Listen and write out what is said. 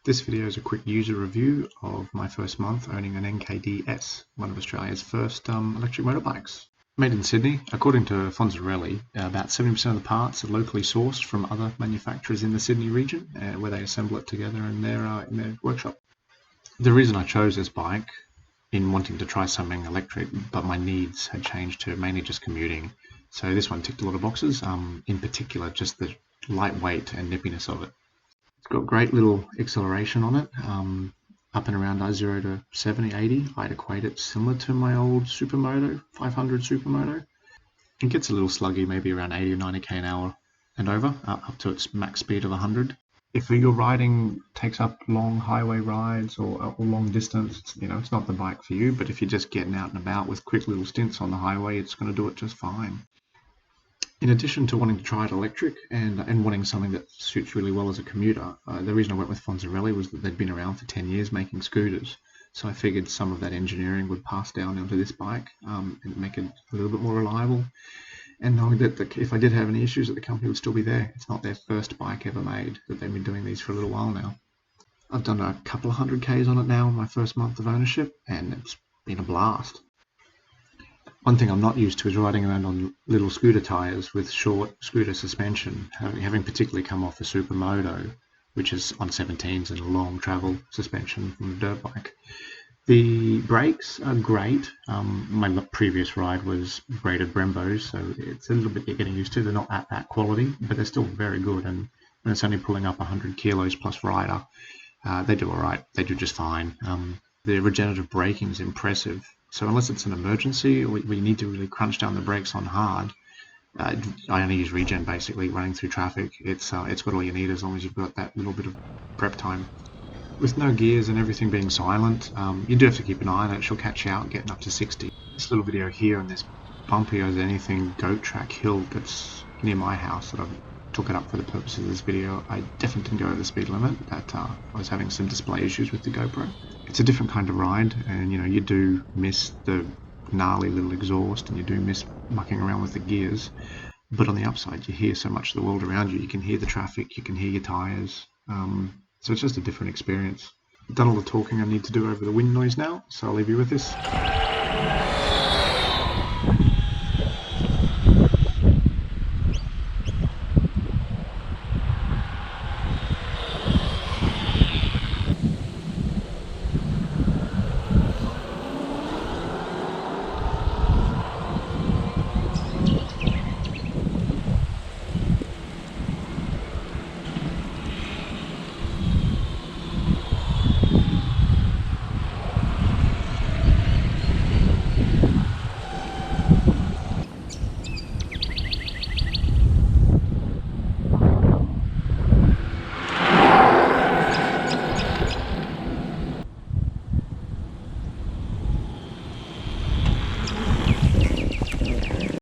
This video is a quick user review of my first month owning an NKDs, one of Australia's first electric motorbikes. Made in Sydney, according to Fonzarelli, about 70% of the parts are locally sourced from other manufacturers in the Sydney region, where they assemble it together in their workshop. The reason I chose this bike, in wanting to try something electric, but my needs had changed to mainly just commuting. So this one ticked a lot of boxes, in particular just the lightweight and nippiness of it. It's got great little acceleration on it, up and around 0 to 70, 80. I'd equate it similar to my old Supermoto, 500 Supermoto. It gets a little sluggy, maybe around 80 or 90k an hour and over, up to its max speed of 100. If your riding takes up long highway rides or long distance, it's not the bike for you, but if you're just getting out and about with quick little stints on the highway, it's going to do it just fine. In addition to wanting to try it electric and wanting something that suits really well as a commuter, the reason I went with Fonzarelli was that they'd been around for 10 years making scooters. So I figured some of that engineering would pass down onto this bike and make it a little bit more reliable. And knowing that if I did have any issues, that the company would still be there. It's not their first bike ever made, that they've been doing these for a little while now. I've done a couple of 100Ks on it now in my first month of ownership, and it's been a blast. One thing I'm not used to is riding around on little scooter tyres with short scooter suspension, having particularly come off a Supermoto, which is on 17s and a long travel suspension from a dirt bike. The brakes are great. My previous ride was braided Brembos, so it's a little bit you're getting used to. They're not at that quality, but they're still very good. And when it's only pulling up 100 kilos plus rider, they do all right. They do just fine. The regenerative braking is impressive. So unless it's an emergency or we need to really crunch down the brakes on hard, I only use regen basically running through traffic. It's got all you need as long as you've got that little bit of prep time. With no gears and everything being silent, you do have to keep an eye on it. She'll catch you out getting up to 60. This little video here on this bumpy as anything goat track hill that's near my house that I've took it up for the purposes of this video, I definitely didn't go over the speed limit. I was having some display issues with the GoPro. It's a different kind of ride, and you do miss the gnarly little exhaust and you do miss mucking around with the gears, but on the upside you hear so much of the world around you. You can hear the traffic, you can hear your tires, so it's just a different experience. I've done all the talking I need to do over the wind noise now, so I'll leave you with this.